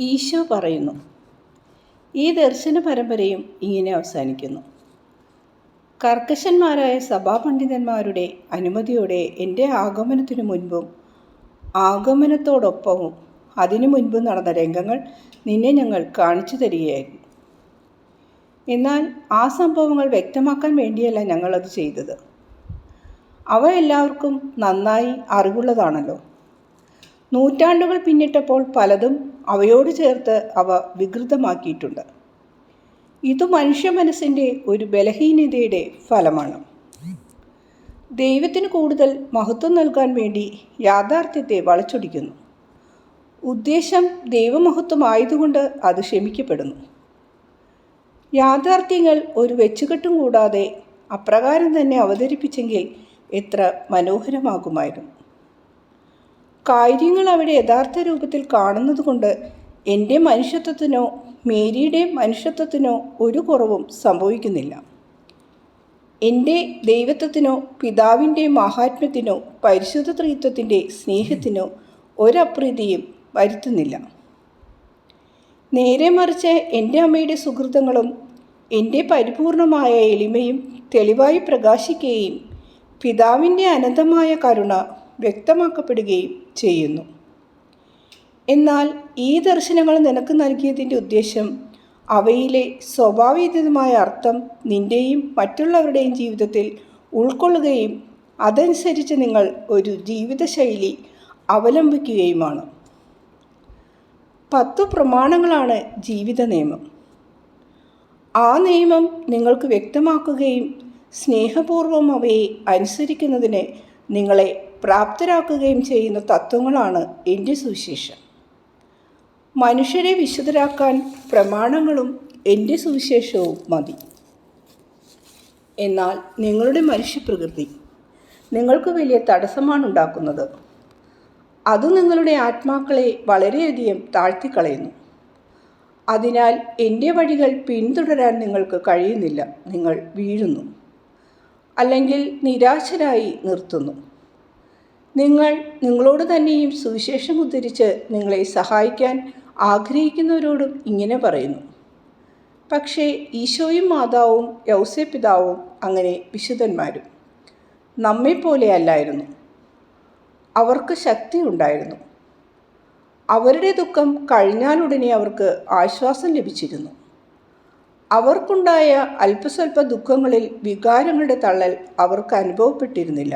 ഈശോ പറയുന്നു. ഈ ദർശന പരമ്പരയും ഇങ്ങനെ അവസാനിക്കുന്നു. കർക്കശന്മാരായ സഭാപണ്ഡിതന്മാരുടെ അനുമതിയോടെ എൻ്റെ ആഗമനത്തിനു മുൻപും ആഗമനത്തോടൊപ്പവും അതിനു മുൻപും നടന്ന രംഗങ്ങൾ നിന്നെ ഞങ്ങൾ കാണിച്ചു തരികയായിരുന്നു. എന്നാൽ ആ സംഭവങ്ങൾ വ്യക്തമാക്കാൻ വേണ്ടിയല്ല ഞങ്ങളത് ചെയ്തത്. അവ എല്ലാവർക്കും നന്നായി അറിവുള്ളതാണല്ലോ. നൂറ്റാണ്ടുകൾ പിന്നിട്ടപ്പോൾ പലതും അവയോട് ചേർത്ത് അവ വികൃതമാക്കിയിട്ടുണ്ട്. ഇത് മനുഷ്യ മനസ്സിൻ്റെ ഒരു ബലഹീനതയുടെ ഫലമാണ്. ദൈവത്തിന് കൂടുതൽ മഹത്വം നൽകാൻ വേണ്ടി യാഥാർത്ഥ്യത്തെ വളച്ചൊടിക്കുന്നു. ഉദ്ദേശം ദൈവമഹത്വമായതുകൊണ്ട് അത് ക്ഷമിക്കപ്പെടുന്നു. യാഥാർത്ഥ്യങ്ങൾ ഒരു വെച്ചുകെട്ടും കൂടാതെ അപ്രകാരം തന്നെ അവതരിപ്പിച്ചെങ്കിൽ എത്ര മനോഹരമാകുമായിരുന്നു. കാര്യങ്ങൾ അവിടെ യഥാർത്ഥ രൂപത്തിൽ കാണുന്നത് കൊണ്ട് എൻ്റെ മനുഷ്യത്വത്തിനോ മേരിയുടെ മനുഷ്യത്വത്തിനോ ഒരു കുറവും സംഭവിക്കുന്നില്ല. എൻ്റെ ദൈവത്വത്തിനോ പിതാവിൻ്റെ മഹാത്മ്യത്തിനോ പരിശുദ്ധ ത്രിത്വത്തിൻ്റെ സ്നേഹത്തിനോ ഒരപ്രീതിയും വരുത്തുന്നില്ല. നേരെ മറിച്ച് എൻ്റെ അമ്മയുടെ സുഹൃത്തുക്കളും എൻ്റെ പരിപൂർണമായ എളിമയും തെളിവായി പ്രകാശിക്കുകയും പിതാവിൻ്റെ അനന്തമായ കരുണ വ്യക്തമാക്കപ്പെടുകയും ചെയ്യുന്നു. എന്നാൽ ഈ ദർശനങ്ങൾ നിനക്ക് നൽകിയതിൻ്റെ ഉദ്ദേശം അവയിലെ സ്വാഭാവികമായ അർത്ഥം നിൻ്റെയും മറ്റുള്ളവരുടെയും ജീവിതത്തിൽ ഉൾക്കൊള്ളുകയും അതനുസരിച്ച് നിങ്ങൾ ഒരു ജീവിതശൈലി അവലംബിക്കുകയുമാണ്. 10 പ്രമാണങ്ങളാണ് ജീവിത നിയമം. ആ നിയമം നിങ്ങൾക്ക് വ്യക്തമാക്കുകയും സ്നേഹപൂർവ്വം അവയെ അനുസരിക്കുന്നതിന് നിങ്ങളെ പ്രാപ്തരാക്കുകയും ചെയ്യുന്ന തത്വങ്ങളാണ് എൻ്റെ സുവിശേഷം. മനുഷ്യരെ വിശുദ്ധരാക്കാൻ പ്രമാണങ്ങളും എൻ്റെ സുവിശേഷവും മതി. എന്നാൽ നിങ്ങളുടെ മനുഷ്യപ്രകൃതി നിങ്ങൾക്ക് വലിയ തടസ്സമാണ് ഉണ്ടാക്കുന്നത്. അത് നിങ്ങളുടെ ആത്മാക്കളെ വളരെയധികം താഴ്ത്തിക്കളയുന്നു. അതിനാൽ എൻ്റെ വഴികൾ പിന്തുടരാൻ നിങ്ങൾക്ക് കഴിയുന്നില്ല. നിങ്ങൾ വീഴുന്നു, അല്ലെങ്കിൽ നിരാശരായി നിർത്തുന്നു. നിങ്ങൾ നിങ്ങളോട് തന്നെയും സുവിശേഷം ഉദ്ധരിച്ച് നിങ്ങളെ സഹായിക്കാൻ ആഗ്രഹിക്കുന്നവരോടും ഇങ്ങനെ പറയുന്നു. പക്ഷേ ഈശോയും മാതാവും യൗസേപ്പിതാവും അങ്ങനെ വിശുദ്ധന്മാരും നമ്മെപ്പോലെ അല്ലായിരുന്നു. അവർക്ക് ശക്തി ഉണ്ടായിരുന്നു. അവരുടെ ദുഃഖം കഴിഞ്ഞാലുടനെ അവർക്ക് ആശ്വാസം ലഭിച്ചിരുന്നു. അവർക്കുണ്ടായ അല്പസ്വല്പ ദുഃഖങ്ങളിൽ വികാരങ്ങളുടെ തള്ളൽ അവർക്ക് അനുഭവപ്പെട്ടിരുന്നില്ല.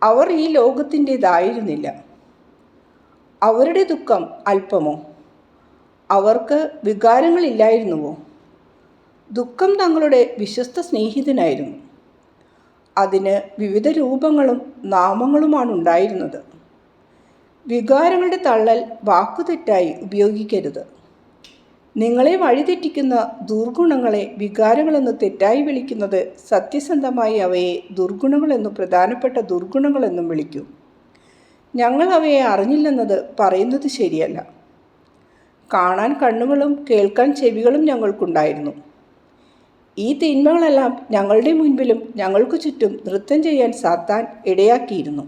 അവർ ഈ ലോകത്തിൻ്റെതായിരുന്നില്ല. അവരുടെ ദുഃഖം അല്പമോ? അവർക്ക് വികാരങ്ങളില്ലായിരുന്നുവോ? ദുഃഖം തങ്ങളുടെ വിശ്വസ്ത സ്നേഹിതനായിരുന്നു. അതിന് വിവിധ രൂപങ്ങളും നാമങ്ങളുമാണ് ഉണ്ടായിരുന്നത്. വികാരങ്ങളുടെ തള്ളൽ വാക്കുതെറ്റായി ഉപയോഗിക്കരുത്. നിങ്ങളെ വഴിതെറ്റിക്കുന്ന ദുർഗുണങ്ങളെ വികാരങ്ങളെന്ന് തെറ്റായി വിളിക്കുന്നത് സത്യസന്ധമായി അവയെ ദുർഗുണങ്ങളെന്നും പ്രധാനപ്പെട്ട ദുർഗുണങ്ങളെന്നും വിളിക്കൂ. ഞങ്ങൾ അവയെ അറിഞ്ഞില്ലെന്നത് പറയുന്നത് ശരിയല്ല. കാണാൻ കണ്ണുകളും കേൾക്കാൻ ചെവികളും ഞങ്ങൾക്കുണ്ടായിരുന്നു. ഈ തിന്മകളെല്ലാം ഞങ്ങളുടെ മുൻപിലും ഞങ്ങൾക്കു ചുറ്റും നൃത്തം ചെയ്യാൻ സാത്താൻ ഇടയാക്കിയിരുന്നു.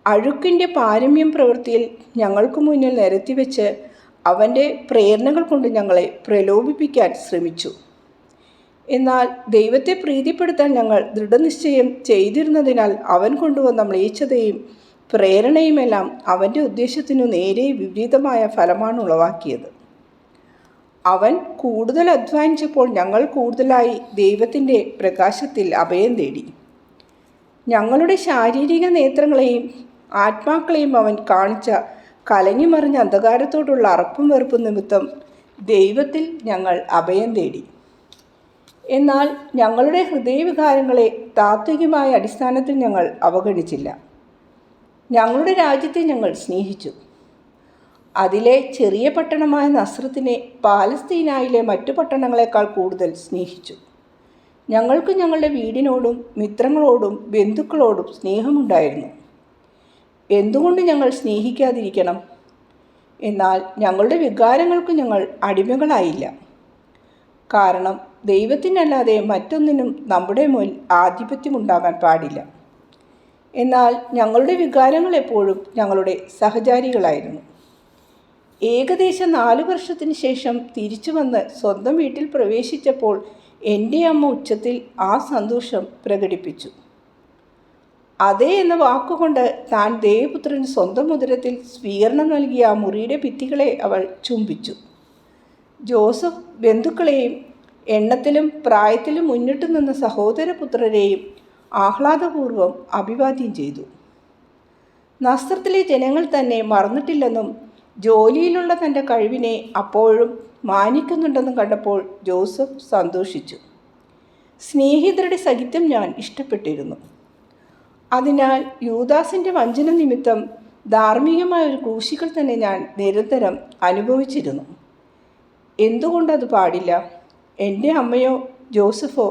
അഴുക്കിൻ്റെ പാരമ്യം പ്രവൃത്തിയിൽ ഞങ്ങൾക്ക് മുന്നിൽ നിരത്തിവെച്ച് അവൻ്റെ പ്രേരണകൾ കൊണ്ട് ഞങ്ങളെ പ്രലോഭിപ്പിക്കാൻ ശ്രമിച്ചു. എന്നാൽ ദൈവത്തെ പ്രീതിപ്പെടുത്താൻ ഞങ്ങൾ ദൃഢനിശ്ചയം ചെയ്തിരുന്നതിനാൽ അവൻ കൊണ്ടുവന്ന മ്ലേച്ഛതയും പ്രേരണയുമെല്ലാം അവൻ്റെ ഉദ്ദേശത്തിനു നേരെ വിപരീതമായ ഫലമാണ് ഉളവാക്കിയത്. അവൻ കൂടുതൽ അധ്വാനിച്ചപ്പോൾ ഞങ്ങൾ കൂടുതലായി ദൈവത്തിൻ്റെ പ്രകാശത്തിൽ അഭയം തേടി. ഞങ്ങളുടെ ശാരീരിക നേത്രങ്ങളെയും ആത്മാക്കളെയും അവൻ കാണിച്ച കലങ്ങിമറിഞ്ഞ അന്ധകാരത്തോടുള്ള അറപ്പും വെറുപ്പും നിമിത്തം ദൈവത്തിൽ ഞങ്ങൾ അഭയം തേടി. എന്നാൽ ഞങ്ങളുടെ ഹൃദയവികാരങ്ങളെ താത്വികമായ അടിസ്ഥാനത്തിൽ ഞങ്ങൾ അവഗണിച്ചില്ല. ഞങ്ങളുടെ രാജ്യത്തെ ഞങ്ങൾ സ്നേഹിച്ചു. അതിലെ ചെറിയ പട്ടണമായ നസ്രത്തിനെ പാലസ്തീനായിലെ മറ്റു പട്ടണങ്ങളെക്കാൾ കൂടുതൽ സ്നേഹിച്ചു. ഞങ്ങൾക്ക് ഞങ്ങളുടെ വീടിനോടും മിത്രങ്ങളോടും ബന്ധുക്കളോടും സ്നേഹമുണ്ടായിരുന്നു. എന്തുകൊണ്ട് ഞങ്ങൾ സ്നേഹിക്കാതിരിക്കണം? എന്നാൽ ഞങ്ങളുടെ വികാരങ്ങൾക്ക് ഞങ്ങൾ അടിമകളായില്ല. കാരണം ദൈവത്തിനല്ലാതെ മറ്റൊന്നിനും നമ്മുടെ മുന്നിൽ ആധിപത്യമുണ്ടാകാൻ പാടില്ല. എന്നാൽ ഞങ്ങളുടെ വികാരങ്ങൾ എപ്പോഴും ഞങ്ങളുടെ സഹചാരികളായിരുന്നു. ഏകദേശം 4 വർഷത്തിന് ശേഷം തിരിച്ചു വന്ന് സ്വന്തം വീട്ടിൽ പ്രവേശിച്ചപ്പോൾ എൻ്റെ അമ്മ ഉച്ചത്തിൽ ആ സന്തോഷം പ്രകടിപ്പിച്ചു. അതെ എന്ന വാക്കുകൊണ്ട് താൻ ദേവപുത്രന് സ്വന്തം ഉദരത്തിൽ സ്വീകരണം നൽകിയ ആ മുറിയുടെ ഭിത്തികളെ അവൾ ചുംബിച്ചു. ജോസഫ് ബന്ധുക്കളെയും എണ്ണത്തിലും പ്രായത്തിലും മുന്നിട്ടു നിന്ന സഹോദരപുത്രരെയും ആഹ്ലാദപൂർവ്വം അഭിവാദ്യം ചെയ്തു. നസ്രത്തിലെ ജനങ്ങൾ തന്നെ മറന്നിട്ടില്ലെന്നും ജോലിയിലുള്ള തൻ്റെ കഴിവിനെ അപ്പോഴും മാനിക്കുന്നുണ്ടെന്നും കണ്ടപ്പോൾ ജോസഫ് സന്തോഷിച്ചു. സ്നേഹിതരുടെ സഹിത്യം ഞാൻ ഇഷ്ടപ്പെട്ടിരുന്നു. അതിനാൽ യൂദാസിൻ്റെ വഞ്ചന നിമിത്തം ധാർമ്മികമായ ഒരു ക്രൂശിക്കൽ തന്നെ ഞാൻ നിരന്തരം അനുഭവിച്ചിരുന്നു. എന്തുകൊണ്ടത് പാടില്ല? എൻ്റെ അമ്മയോ ജോസഫോ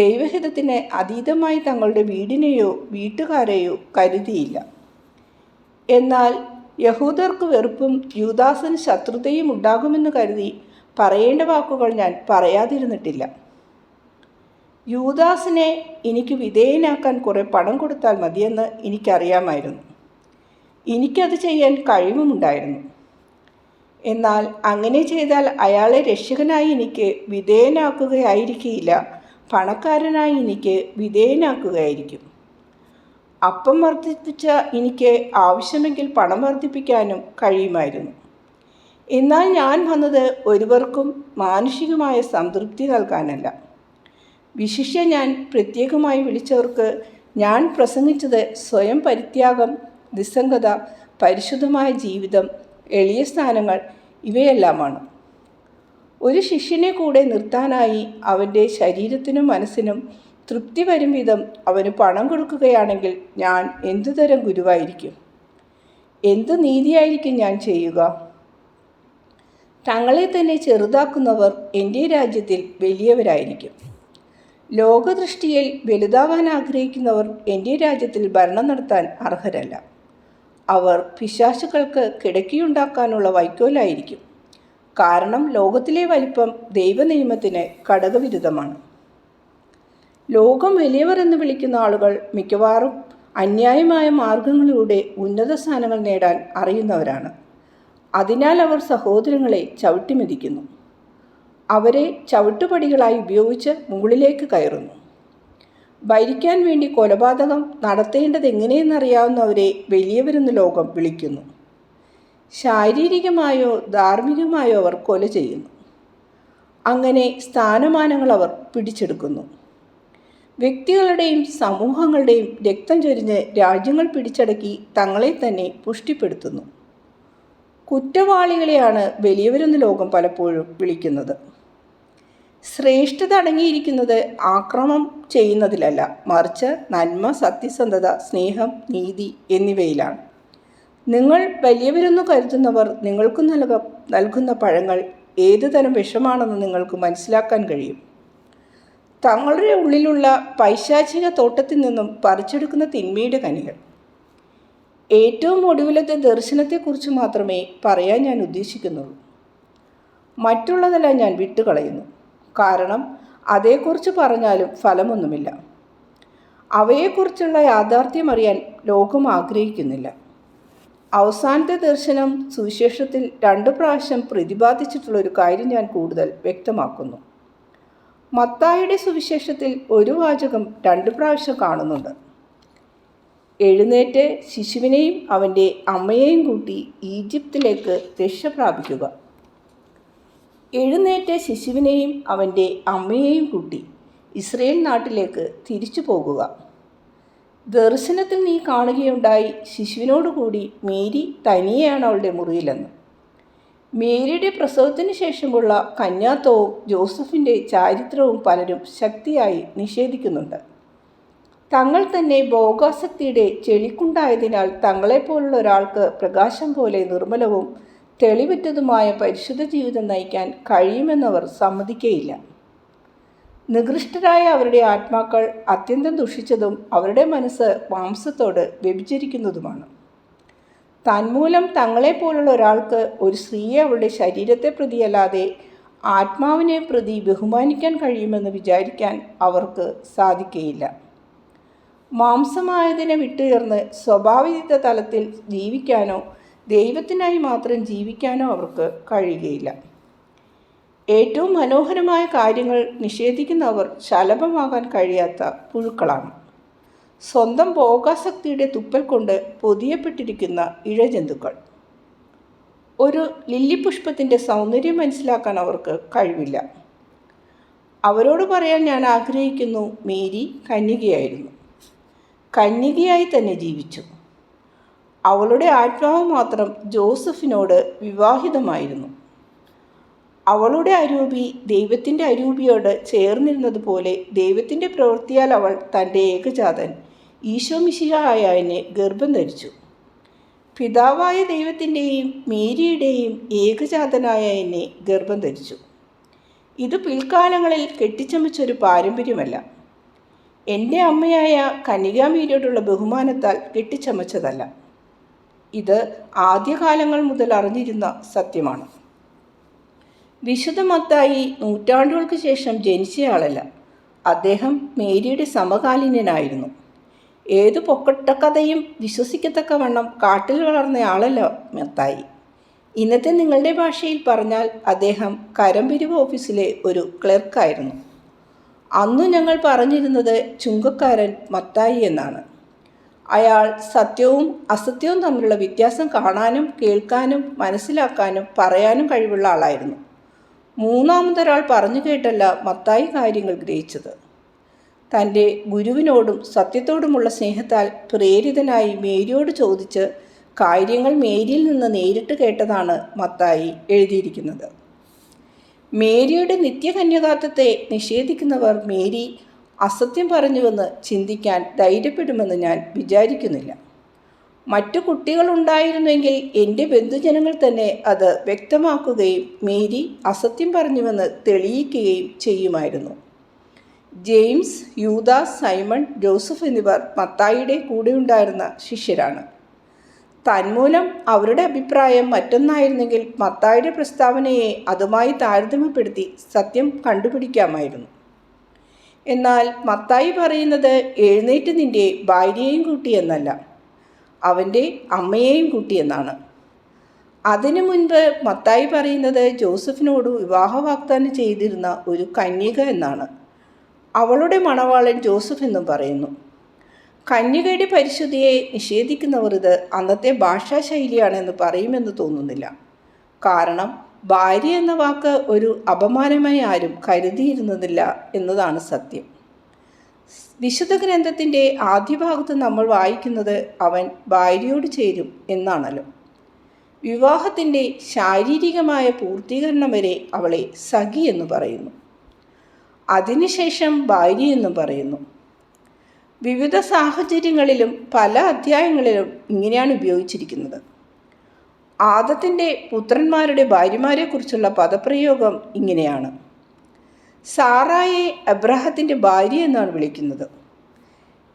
ദൈവഹിതത്തിന് അതീതമായി തങ്ങളുടെ വീടിനെയോ വീട്ടുകാരെയോ കരുതിയില്ല. എന്നാൽ യഹൂദർക്ക് വെറുപ്പും യൂദാസിന് ശത്രുതയും ഉണ്ടാകുമെന്ന് കരുതി പറയേണ്ട വാക്കുകൾ ഞാൻ പറയാതിരുന്നിട്ടില്ല. യൂദാസിനെ എനിക്ക് വിധേയനാക്കാൻ കുറേ പണം കൊടുത്താൽ മതിയെന്ന് എനിക്കറിയാമായിരുന്നു. എനിക്കത് ചെയ്യാൻ കഴിവുമുണ്ടായിരുന്നു. എന്നാൽ അങ്ങനെ ചെയ്താൽ അയാളെ രക്ഷകനായി എനിക്ക് വിധേയനാക്കുകയായിരിക്കില്ല, പണക്കാരനായി എനിക്ക് വിധേയനാക്കുകയായിരിക്കും. അപ്പം വർദ്ധിപ്പിച്ച എനിക്ക് ആവശ്യമെങ്കിൽ പണം വർദ്ധിപ്പിക്കാനും കഴിയുമായിരുന്നു. എന്നാൽ ഞാൻ വന്നത് ഒരുവർക്കും മാനുഷികമായ സംതൃപ്തി നൽകാനല്ല. വിശിഷ്യ ഞാൻ പ്രത്യേകമായി വിളിച്ചവർക്ക് ഞാൻ പ്രസംഗിച്ചത് സ്വയം പരിത്യാഗം, നിസ്സംഗത, പരിശുദ്ധമായ ജീവിതം, എളിയ സ്ഥാനങ്ങൾ ഇവയെല്ലാമാണ്. ഒരു ശിഷ്യനെ കൂടെ നിർത്താനായി അവൻ്റെ ശരീരത്തിനും മനസ്സിനും തൃപ്തി വരും വിധം അവന് പണം കൊടുക്കുകയാണെങ്കിൽ ഞാൻ എന്തുതരം ഗുരുവായിരിക്കും? എന്തു നീതിയായിരിക്കും ഞാൻ ചെയ്യുക? തങ്ങളെ തന്നെ ചെറുതാക്കുന്നവർ എൻ്റെ രാജ്യത്തിൽ വലിയവരായിരിക്കും. ലോകദൃഷ്ടിയിൽ വലുതാവാൻ ആഗ്രഹിക്കുന്നവർ എൻ്റെ രാജ്യത്തിൽ ഭരണം നടത്താൻ അർഹരല്ല. അവർ പിശാചുക്കൾക്ക് കിടക്കിയുണ്ടാക്കാനുള്ള വൈക്കോലായിരിക്കും. കാരണം ലോകത്തിലെ വലിപ്പം ദൈവനിയമത്തിന് ഘടകവിരുദ്ധമാണ്. ലോകം വലിയവർ എന്ന് വിളിക്കുന്ന ആളുകൾ മിക്കവാറും അന്യായമായ മാർഗങ്ങളിലൂടെ ഉന്നത സ്ഥാനങ്ങൾ നേടാൻ അറിയുന്നവരാണ്. അതിനാൽ അവർ സഹോദരങ്ങളെ ചവിട്ടിമെതിക്കുന്നു. അവരെ ചവിട്ടുപടികളായി ഉപയോഗിച്ച് മുകളിലേക്ക് കയറുന്നു. ഭരിക്കാൻ വേണ്ടി കൊലപാതകം നടത്തേണ്ടതെങ്ങനെയെന്നറിയാവുന്നവരെ വലിയവരെന്ന് ലോകം വിളിക്കുന്നു. ശാരീരികമായോ ധാർമ്മികമായോ അവർ കൊല ചെയ്യുന്നു. അങ്ങനെ സ്ഥാനമാനങ്ങൾ അവർ പിടിച്ചെടുക്കുന്നു. വ്യക്തികളുടെയും സമൂഹങ്ങളുടെയും രക്തം ചൊരിഞ്ഞ് രാജ്യങ്ങൾ പിടിച്ചടക്കി തങ്ങളെ തന്നെ പുഷ്ടിപ്പെടുത്തുന്നു. കുറ്റവാളികളെയാണ് വലിയവരെന്ന് ലോകം പലപ്പോഴും വിളിക്കുന്നത്. ശ്രേഷ്ഠത അടങ്ങിയിരിക്കുന്നത് ആക്രമണം ചെയ്യുന്നതിലല്ല, മറിച്ച് നന്മ, സത്യസന്ധത, സ്നേഹം, നീതി എന്നിവയിലാണ്. നിങ്ങൾ വലിയവരെന്നു കരുതുന്നവർ നിങ്ങൾക്ക് നൽകുന്ന പഴങ്ങൾ ഏതുതരം വിഷമാണെന്ന് നിങ്ങൾക്ക് മനസ്സിലാക്കാൻ കഴിയും. തങ്ങളുടെ ഉള്ളിലുള്ള പൈശാചിക തോട്ടത്തിൽ നിന്നും പറിച്ചെടുക്കുന്ന തിന്മയുടെ കനികൾ. ഏറ്റവും ഒടുവിലത്തെ ദർശനത്തെക്കുറിച്ച് മാത്രമേ പറയാൻ ഞാൻ ഉദ്ദേശിക്കുന്നുള്ളൂ. മറ്റുള്ളതെല്ലാം ഞാൻ വിട്ടുകളയുന്നു. കാരണം അതേക്കുറിച്ച് പറഞ്ഞാലും ഫലമൊന്നുമില്ല. അവയെക്കുറിച്ചുള്ള യാഥാർത്ഥ്യം അറിയാൻ ലോകം ആഗ്രഹിക്കുന്നില്ല. അവസാനത്തെ ദർശനം സുവിശേഷത്തിൽ 2 പ്രാവശ്യം പ്രതിപാദിച്ചിട്ടുള്ളൊരു കാര്യം ഞാൻ കൂടുതൽ വ്യക്തമാക്കുന്നു. മത്തായിയുടെ സുവിശേഷത്തിൽ ഒരു വാചകം 2 പ്രാവശ്യം കാണുന്നുണ്ട്. എഴുന്നേറ്റ് ശിശുവിനെയും അവൻ്റെ അമ്മയെയും കൂട്ടി ഈജിപ്തിലേക്ക് രക്ഷ പ്രാപിക്കുക. എഴുന്നേറ്റ് ശിശുവിനെയും അവൻ്റെ അമ്മയെയും കൂട്ടി ഇസ്രയേൽ നാട്ടിലേക്ക് തിരിച്ചു പോകുക. ദർശനത്തിൽ നീ കാണുകയുണ്ടായി ശിശുവിനോടുകൂടി മേരി തനിയെയാണ് അവളുടെ മുറിയിലെന്ന്. മേരിയുടെ പ്രസവത്തിന് ശേഷമുള്ള കന്യാത്വവും ജോസഫിൻ്റെ ചാരിത്രവും പലരും ശക്തിയായി നിഷേധിക്കുന്നുണ്ട്. തങ്ങൾ തന്നെ ഭോഗാസക്തിയുടെ ചെളിക്കുണ്ടായതിനാൽ തങ്ങളെപ്പോലുള്ള ഒരാൾക്ക് പ്രകാശം പോലെ നിർമ്മലവും തെളിവറ്റതുമായ പരിശുദ്ധ ജീവിതം നയിക്കാൻ കഴിയുമെന്നവർ സമ്മതിക്കുകയില്ല. നികൃഷ്ടരായ അവരുടെ ആത്മാക്കൾ അത്യന്തം ദുഷിച്ചതും അവരുടെ മനസ്സ് മാംസത്തോട് വ്യഭിചരിക്കുന്നതുമാണ്. തന്മൂലം തങ്ങളെപ്പോലുള്ള ഒരാൾക്ക് ഒരു സ്ത്രീയെ അവളുടെ ശരീരത്തെ പ്രതിയല്ലാതെ ആത്മാവിനെ പ്രതി ബഹുമാനിക്കാൻ കഴിയുമെന്ന് വിചാരിക്കാൻ അവർക്ക് സാധിക്കുകയില്ല. മാംസമായതിനെ വിട്ടുയർന്ന് സ്വഭാവയുക്ത തലത്തിൽ ജീവിക്കാനോ ദൈവത്തിനായി മാത്രം ജീവിക്കാനോ അവർക്ക് കഴിയുകയില്ല. ഏറ്റവും മനോഹരമായ കാര്യങ്ങൾ നിഷേധിക്കുന്നവർ ശലഭമാകാൻ കഴിയാത്ത പുഴുക്കളാണ്. സ്വന്തം ഭോഗാസക്തിയുടെ തുപ്പൽ കൊണ്ട് പൊതിയപ്പെട്ടിരിക്കുന്ന ഇഴജന്തുക്കൾ. ഒരു ലില്ലിപുഷ്പത്തിൻ്റെ സൗന്ദര്യം മനസ്സിലാക്കാൻ അവർക്ക് കഴിവില്ല. അവരോട് പറയാൻ ഞാൻ ആഗ്രഹിക്കുന്നു, മേരി കന്യകയായിരുന്നു. കന്യകയായി തന്നെ ജീവിച്ചു. അവളുടെ ആത്മാവ് മാത്രം ജോസഫിനോട് വിവാഹിതമായിരുന്നു. അവളുടെ അരൂപി ദൈവത്തിൻ്റെ അരൂപിയോട് ചേർന്നിരുന്നതുപോലെ ദൈവത്തിൻ്റെ പ്രവൃത്തിയാൽ അവൾ തൻ്റെ ഏകജാതൻ ഈശോ മിശിഹായെ ഗർഭം ധരിച്ചു. പിതാവായ ദൈവത്തിൻ്റെയും മേരിയുടെയും ഏകജാതനായ എന്നെ ഗർഭം ധരിച്ചു. ഇത് പിൽക്കാലങ്ങളിൽ കെട്ടിച്ചമച്ചൊരു പാരമ്പര്യമല്ല. എൻ്റെ അമ്മയായ കന്യകാമേരിയോടുള്ള ബഹുമാനത്താൽ കെട്ടിച്ചമച്ചതല്ല. ഇത് ആദ്യകാലങ്ങൾ മുതൽ അറിഞ്ഞിരുന്ന സത്യമാണ്. വിശുദ്ധ മത്തായി നൂറ്റാണ്ടുകൾക്ക് ശേഷം ജനിച്ചയാളല്ല. അദ്ദേഹം മേരിയുടെ സമകാലീനനായിരുന്നു. ഏതു പൊക്കട്ടക്കഥയും വിശ്വസിക്കത്തക്കവണ്ണം കാട്ടിൽ വളർന്നയാളല്ല മത്തായി. ഇന്നത്തെ നിങ്ങളുടെ ഭാഷയിൽ പറഞ്ഞാൽ അദ്ദേഹം കരംപിരിവ് ഓഫീസിലെ ഒരു ക്ലർക്കായിരുന്നു. അന്നു ഞങ്ങൾ പറഞ്ഞിരുന്നത് ചുങ്കക്കാരൻ മത്തായി എന്നാണ്. അയാൾ സത്യവും അസത്യവും തമ്മിലുള്ള വ്യത്യാസം കാണാനും കേൾക്കാനും മനസ്സിലാക്കാനും പറയാനും കഴിവുള്ള ആളായിരുന്നു. മൂന്നാമതൊരാൾ പറഞ്ഞു കേട്ടല്ല മത്തായി കാര്യങ്ങൾ ഗ്രഹിച്ചത്. തൻ്റെ ഗുരുവിനോടും സത്യത്തോടുമുള്ള സ്നേഹത്താൽ പ്രേരിതനായി മേരിയോട് ചോദിച്ച് കാര്യങ്ങൾ മേരിയിൽ നിന്ന് നേരിട്ട് കേട്ടതാണ് മത്തായി എഴുതിയിരിക്കുന്നത്. മേരിയുടെ നിത്യകന്യകാത്വത്തെ നിഷേധിക്കുന്നവർ മേരി അസത്യം പറഞ്ഞുവെന്ന് ചിന്തിക്കാൻ ധൈര്യപ്പെടുമെന്ന് ഞാൻ വിചാരിക്കുന്നില്ല. മറ്റു കുട്ടികളുണ്ടായിരുന്നെങ്കിൽ എൻ്റെ ബന്ധുജനങ്ങൾ തന്നെ അത് വ്യക്തമാക്കുകയും മേരി അസത്യം പറഞ്ഞുവെന്ന് തെളിയിക്കുകയും ചെയ്യുമായിരുന്നു. ജെയിംസ്, യൂദാസ്, സൈമൺ, ജോസഫ് എന്നിവർ മത്തായിയുടെ കൂടെയുണ്ടായിരുന്ന ശിഷ്യരാണ്. തന്മൂലം അവരുടെ അഭിപ്രായം മറ്റൊന്നായിരുന്നെങ്കിൽ മത്തായിയുടെ പ്രസ്താവനയെ അതുമായി താരതമ്യപ്പെടുത്തി സത്യം കണ്ടുപിടിക്കാമായിരുന്നു. എന്നാൽ മത്തായി പറയുന്നത് എഴുന്നേറ്റ് നിൻ്റെ ഭാര്യയെയും കൂട്ടിയെന്നല്ല, അവൻ്റെ അമ്മയെയും കൂട്ടിയെന്നാണ്. അതിനു മുൻപ് മത്തായി പറയുന്നത് ജോസഫിനോട് വിവാഹ വാഗ്ദാനം ചെയ്തിരുന്ന ഒരു കന്യക എന്നാണ്. അവളുടെ മണവാളൻ ജോസഫ് എന്നും പറയുന്നു. കന്യകയുടെ പരിശുദ്ധിയെ നിഷേധിക്കുന്നവർ ഇത് അന്നത്തെ ഭാഷാശൈലിയാണെന്ന് പറയുമെന്ന് തോന്നുന്നില്ല. കാരണം ഭാര്യ എന്ന വാക്ക് ഒരു അപമാനമായി ആരും കരുതിയിരുന്നതില്ല എന്നതാണ് സത്യം. വിശുദ്ധ ഗ്രന്ഥത്തിൻ്റെ ആദ്യ ഭാഗത്ത് നമ്മൾ വായിക്കുന്നത് അവൻ ഭാര്യയോട് ചേരും എന്നാണല്ലോ. വിവാഹത്തിൻ്റെ ശാരീരികമായ പൂർത്തീകരണം വരെ അവളെ സഖി എന്ന് പറയുന്നു. അതിനുശേഷം ഭാര്യ എന്നും പറയുന്നു. വിവിധ സാഹചര്യങ്ങളിലും പല അധ്യായങ്ങളിലും ഇങ്ങനെയാണ് ഉപയോഗിച്ചിരിക്കുന്നത്. ആദത്തിൻ്റെ പുത്രന്മാരുടെ ഭാര്യമാരെക്കുറിച്ചുള്ള പദപ്രയോഗം ഇങ്ങനെയാണ്. സാറായെ അബ്രാഹത്തിൻ്റെ ഭാര്യ എന്നാണ് വിളിക്കുന്നത്.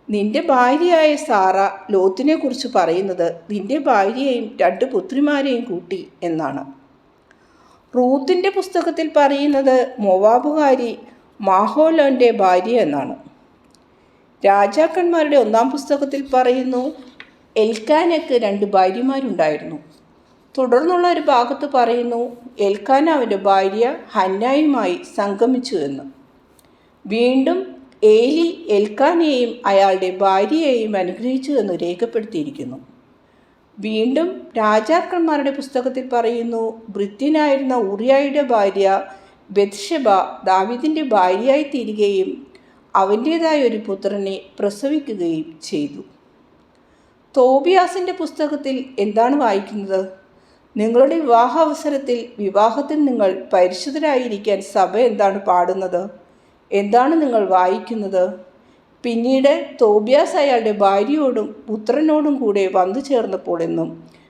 നിന്റെ ഭാര്യയായ സാറ ലോത്തിനെ കുറിച്ച് പറയുന്നത് നിന്റെ ഭാര്യയെയും 2 പുത്രിമാരെയും കൂട്ടി എന്നാണ്. റൂത്തിൻ്റെ പുസ്തകത്തിൽ പറയുന്നത് മോവാബുകാരി മാഹോലോൻ്റെ ഭാര്യ എന്നാണ്. രാജാക്കന്മാരുടെ 1-ാം പുസ്തകത്തിൽ പറയുന്നു എൽക്കാനയ്ക്ക് 2 ഭാര്യമാരുണ്ടായിരുന്നു. തുടർന്നുള്ള ഒരു ഭാഗത്ത് പറയുന്നു എൽക്കാന അവൻ്റെ ഭാര്യ ഹന്നായുമായി സംഗമിച്ചു എന്ന്. വീണ്ടും ഏലി എൽക്കാനയെയും അയാളുടെ ഭാര്യയെയും അനുഗ്രഹിച്ചു എന്ന് രേഖപ്പെടുത്തിയിരിക്കുന്നു. വീണ്ടും രാജാക്കന്മാരുടെ പുസ്തകത്തിൽ പറയുന്നു ഭൃത്യനായിരുന്ന ഊറിയായുടെ ഭാര്യ ബത്ശബ ദാവീദിൻ്റെ ഭാര്യയായി തീരുകയും അവൻ്റേതായ ഒരു പുത്രനെ പ്രസവിക്കുകയും ചെയ്തു. തോബിയാസിൻ്റെ പുസ്തകത്തിൽ എന്താണ് വായിക്കുന്നത്? നിങ്ങളുടെ വിവാഹാവസരത്തിൽ വിവാഹത്തിൽ നിങ്ങൾ പരിശുദ്ധരായിരിക്കാൻ സഭ എന്താണ് പാടുന്നത്? എന്താണ് നിങ്ങൾ വായിക്കുന്നത്? പിന്നീട് തോബിയാസ് അയാളുടെ ഭാര്യയോടും പുത്രനോടും കൂടെ വന്നു ചേർന്നപ്പോൾ എന്നും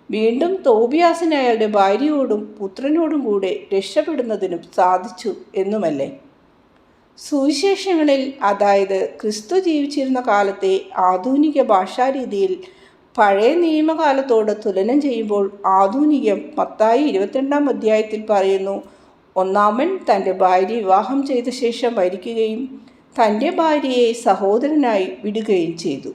വീണ്ടും തോബിയാസിന് അയാളുടെ ഭാര്യയോടും പുത്രനോടും കൂടെ രക്ഷപ്പെടുന്നതിനും സാധിച്ചു എന്നുമല്ലേ? സുവിശേഷങ്ങളിൽ, അതായത് ക്രിസ്തു ജീവിച്ചിരുന്ന കാലത്തെ ആധുനിക ഭാഷാരീതിയിൽ പഴയ നിയമകാലത്തോട് തുലനം ചെയ്യുമ്പോൾ ആധുനികം മത്തായി 22-ാം അധ്യായത്തിൽ പറയുന്നു ഒന്നാമൻ തൻ്റെ ഭാര്യ വിവാഹം ചെയ്ത ശേഷം മരിക്കുകയും തൻ്റെ ഭാര്യയെ സഹോദരനായി വിടുകയും ചെയ്തു.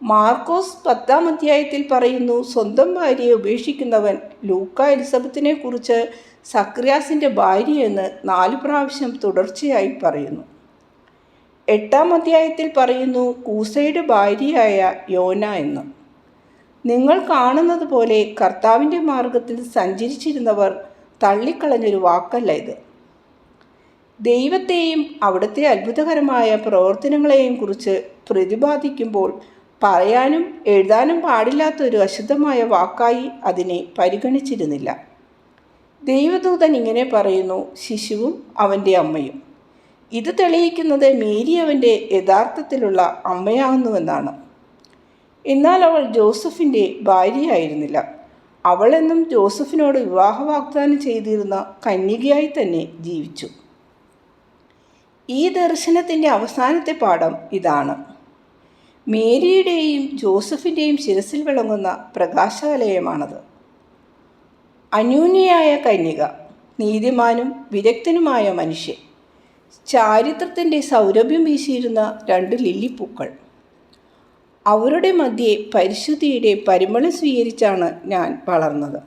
മാർക്കോസ് 10-ാം അധ്യായത്തിൽ പറയുന്നു, സ്വന്തം ഭാര്യയെ ഉപേക്ഷിക്കുന്നവൻ ലൂക്ക എലിസബത്തിനെ കുറിച്ച് സക്രിയാസിൻ്റെ ഭാര്യയെന്ന് 4 പ്രാവശ്യം തുടർച്ചയായി പറയുന്നു. 8-ാം അധ്യായത്തിൽ പറയുന്നു കൂസയുടെ ഭാര്യയായ യോന എന്ന്. നിങ്ങൾ കാണുന്നത് പോലെ കർത്താവിൻ്റെ മാർഗത്തിൽ സഞ്ചരിച്ചിരുന്നവർ തള്ളിക്കളഞ്ഞൊരു വാക്കല്ല ഇത്. ദൈവത്തെയും അവിടുത്തെ അത്ഭുതകരമായ പ്രവർത്തനങ്ങളെയും കുറിച്ച് പ്രതിപാദിക്കുമ്പോൾ പറയാനും എഴുതാനും പാടില്ലാത്തൊരു അശുദ്ധമായ വാക്കായി അതിനെ പരിഗണിച്ചിരുന്നില്ല. ദൈവദൂതൻ ഇങ്ങനെ പറയുന്നു, ശിശുവും അവൻ്റെ അമ്മയും. ഇത് തെളിയിക്കുന്നത് മേരി അവൻ്റെ യഥാർത്ഥത്തിലുള്ള അമ്മയാകുന്നുവെന്നാണ്. എന്നാൽ അവൾ ജോസഫിൻ്റെ ഭാര്യയായിരുന്നില്ല. അവളെന്നും ജോസഫിനോട് വിവാഹ വാഗ്ദാനം ചെയ്തിരുന്ന കന്യകയായി തന്നെ ജീവിച്ചു. ഈ ദർശനത്തിൻ്റെ അവസാനത്തെ പാഠം ഇതാണ്. മേരിയുടെയും ജോസഫിൻ്റെയും ശിരസിൽ വിളങ്ങുന്ന പ്രകാശാലയമാണത്. അന്യോന്യയായ കന്യക, നീതിമാനും വിദഗ്ധനുമായ മനുഷ്യൻ, ചാരിത്രത്തിൻ്റെ സൗരഭ്യം വീശിയിരുന്ന 2 ലില്ലിപ്പൂക്കൾ. അവരുടെ മധ്യേ പരിശുദ്ധിയുടെ പരിമളം സ്വീകരിച്ചാണ് ഞാൻ വളർന്നത്.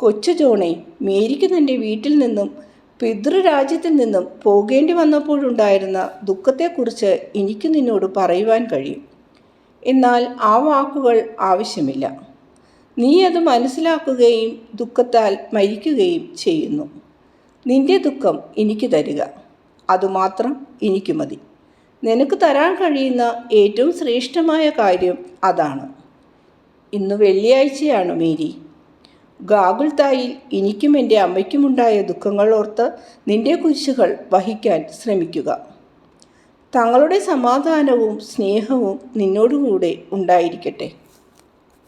കൊച്ചു ജോണെ, മേരിക്ക് തൻ്റെ വീട്ടിൽ നിന്നും പിതൃരാജ്യത്തിൽ നിന്നും പോകേണ്ടി വന്നപ്പോഴുണ്ടായിരുന്ന ദുഃഖത്തെക്കുറിച്ച് എനിക്ക് നിന്നോട് പറയുവാൻ കഴിയും. എന്നാൽ ആ വാക്കുകൾ ആവശ്യമില്ല. നീ അത് മനസ്സിലാക്കുകയും ദുഃഖത്താൽ മരിക്കുകയും ചെയ്യുന്നു. നിന്റെ ദുഃഖം എനിക്ക് തരിക, അതുമാത്രം എനിക്ക് മതി. നിനക്ക് തരാൻ കഴിയുന്ന ഏറ്റവും ശ്രേഷ്ഠമായ കാര്യം അതാണ്. ഇന്ന് വെള്ളിയാഴ്ചയാണ് മേരി. ഗാഗുൽത്തായിൽ എനിക്കും എൻ്റെ അമ്മയ്ക്കുമുണ്ടായ ദുഃഖങ്ങൾ ഓർത്ത് നിന്റെ കുരിശുകൾ വഹിക്കാൻ ശ്രമിക്കുക. തങ്ങളുടെ സമാധാനവും സ്നേഹവും നിന്നോടുകൂടെ ഉണ്ടായിരിക്കട്ടെ.